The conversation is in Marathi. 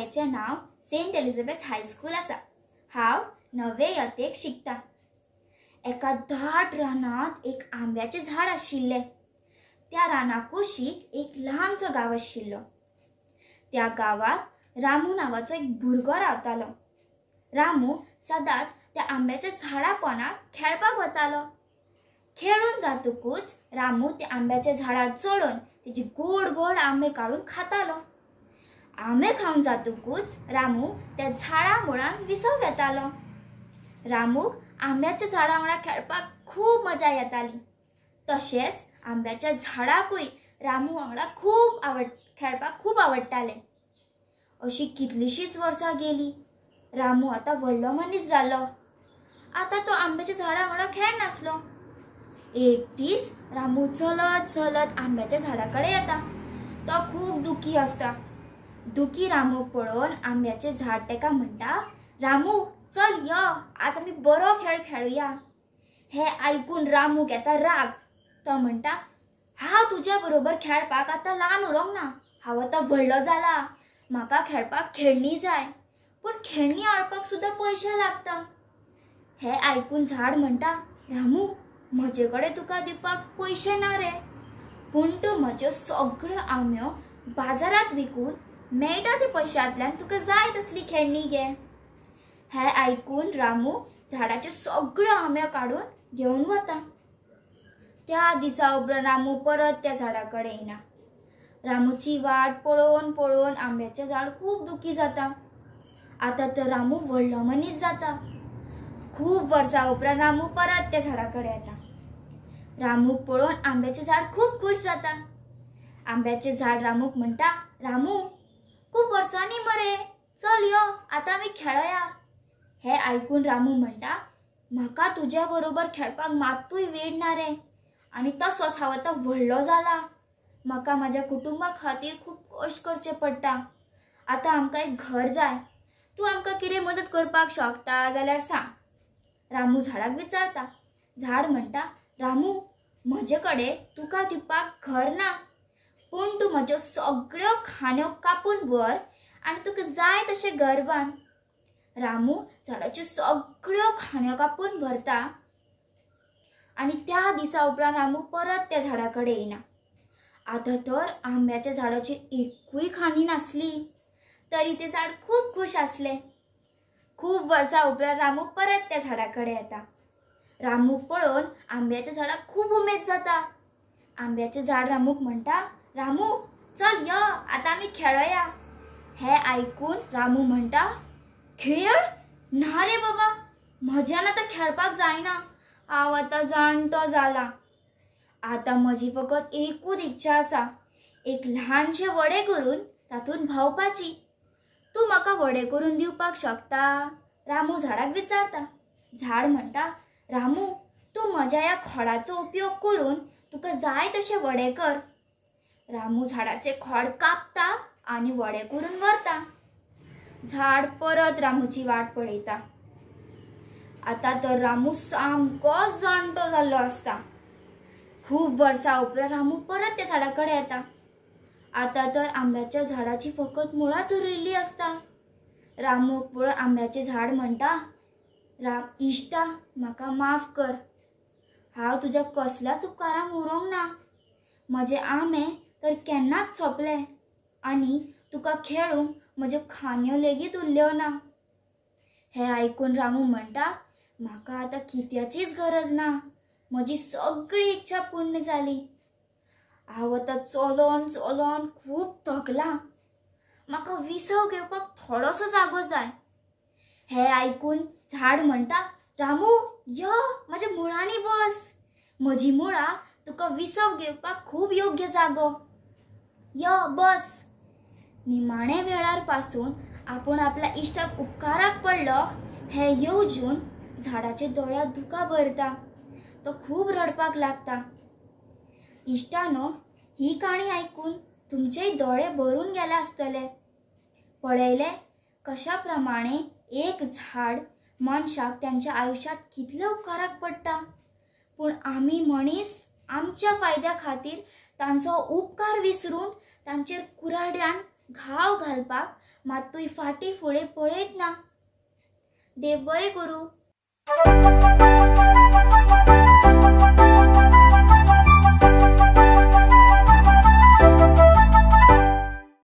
शाळेचे नाव सेंट एलिझाबेथ हायस्कूल आसा। हांव 9वे यत्तेक शिकता। एका दाट रानात एक आंब्याचे झाड आशिल्ले। त्या राना कुशीक एक ल्हानसो गांव आशिल्लो। त्या गावात रामू नावाचो एक भुरगो रावतालो। रामू सदांच त्या आंब्याच्या झाडा पोंदाक खेळपाक वतालो। खेळून जातकूच रामू त्या आंब्याच्या झाडार चढून तेचे गोड गोड आंबे काढून खातालो। आंबे खाऊन जातकूच रामू त्या झाडा मुळान विसव घेतालो। रामूक आंब्याच्या झाडा वांगडा खेळपाक खूब मजा येताली। तशेंच आंब्याच्या झाडाकूय रामू वांगडा खेळपाक खूब आवडटाले। अशी कितलीशीच वर्सां गेली। रामू आता व्हडलो मनीस जालो। आता तो आंब्याच्या झाडा वांगडा खेळनासलो। एक दीस रामू चलत चलत आंब्याच्या झाडाकडे येता। तो खूब दुखी असता। दुखी रामू पळोवन आंब्याचे झाड तेका म्हणटा, रामू चल यो, आज आमी बरो खेळ खेळुया। हे आयकून रामूक येता राग। तो म्हणटा, हांव तुज्या बरोबर खेळपाक आता ल्हान उरोंक ना। हांव आता व्हडलो जाला। म्हाका खेळपाक खेळणी जाय, पूण खेळणी हाडपाक सुद्दां पयशे लागता। हे आयकून झाड म्हणटा, रामू म्हजे कडेन तुका दिवपाक पयशे ना रे, पूण तूं म्हज्यो सगळ्यो आंब्यो बाजारात विकून मेळटा ते पयशांतल्यान तुका जाय तसली खेळणी घे। हे आयकून रामू झाडाच्यो सगळ्यो आंब्यो काडून घेवन वता। त्या दिसा उपरांत रामू परत त्या झाडाकडे येना। रामूची वाट पळोवन पळोवन आंब्याचें झाड खूब दुखी जाता। आता तर रामू व्हडलो मनीस जाता। खूब वर्सां उपरांत रामू परत त्या झाडाकडे येता। रामूक पळोवन आंब्याचें झाड खूब खूश जाता। आंब्याचें झाड रामूक म्हणटा, रामू खूब वर्सांनी मरे, चल यो, आता आमी खेळया। हे आयकून रामू म्हणटा, म्हाका तुज्या बरोबर खेळपाक मात्तूय वेळ ना रे, आनी तसोच हांव आता व्हडलो जाला। म्हाका म्हाज्या कुटुंबा खातीर खूब कश्ट करचे पडटा। आता आमकां एक घर जाय। तूं आमकां कितें मदत करपाक शकता जाल्यार सांग। रामू झाडाक विचारता। झाड म्हणटा, रामू म्हजे कडेन तुका दिवपाक घर ना, पूण तूं म्हज्यो सगळ्यो खांद्यो कापून व्हर आनी तुका जाय तशें घर बांद। रामू झाडाच्यो सगळ्यो खांद्यो कापून व्हरता आनी त्या दिसा उपरांत रामू परत त्या झाडाकडे येना। आतां तर आंब्याच्या झाडाची एकूय खांदी नासली, तरी तें झाड खूब खूश आसलें। खूब वर्सां उपरांत रामू परत त्या झाडाकडे येता। रामूक पळोवन आंब्याच्या झाडाक खूब उमेद जाता। आंब्याचें झाड रामूक म्हणटा, रामू चल यो, आता आमी खेळया। हे आयकून रामू म्हणटा, खेळ? ना रे बाबा, म्हज्यान आतां खेळपाक जायना। हांव आतां जाणटो जाला। आतां म्हजी फकत एकूच इच्छा आसा, एक ल्हानशें व्हडें करून तातूंत भावपाची। तूं म्हाका व्हडें करून दिवपाक शकता? रामू झाडाक विचारता। झाड म्हणटा, रामू तूं म्हज्या ह्या खोडाचो उपयोग करून तुका जाय तशें व्हडें कर। रामू झाडाचें खोड कापता आनी व्हडें करून व्हरता। झाड परत रामूची वाट पळयता। आतां तर रामू सामकोच जाणटो जाल्लो आसता। खूब वर्सां उपरांत रामू परत त्या झाडाकडे येता। आतां तर आंब्याच्या झाडाची फकत मुळांच उरिल्लीं आसता। रामूक पळोवन आंब्याचें झाड म्हणटा, इश्टा म्हाका माफ कर। हांव तुज्या कसल्याच उपकारांक उरोंक ना। म्हजे आंबे तर केन्नाच सोंपले आनी तुका खेळूंक म्हज्यो खांद्यो लेगीत उरल्यो ना। हे आयकून रामू म्हणटा, म्हाका आतां कित्याचीच गरज ना। म्हजी सगळी इच्छा पूर्ण जाली। हांव आतां चलोन चलोन खूब थकला। म्हाका विसव घेवपाक थोडोसो जागो जाय। हे आयकून झाड म्हणटा, रामू यो, म्हज्या मुळांनी बस। म्हजी मुळां तुका विसव घेवपाक खूब योग्य जागो। यो बस। निमाणे वेळार पासून आपूण आपल्या इश्टाक उपकाराक पडलो हे येवजून झाडाच्या दोळ्यांत दुकां भरता। तो खूब रडपाक लागता। इश्टानो, ही काणी आयकून तुमचेय दोळे भरून गेले आसतले। पळयले कशा प्रमाणे एक झाड मनशाक त्यांच्या आयुष्यात कितले उपकाराक पडटा, पूण आमी मनीस आमच्या फायद्या खातीर तांचो उपकार विसरून तांचेर कुराड्यान घाव घालपाक मातूय फाटी फुडें पळयत ना. देव बरें करूं.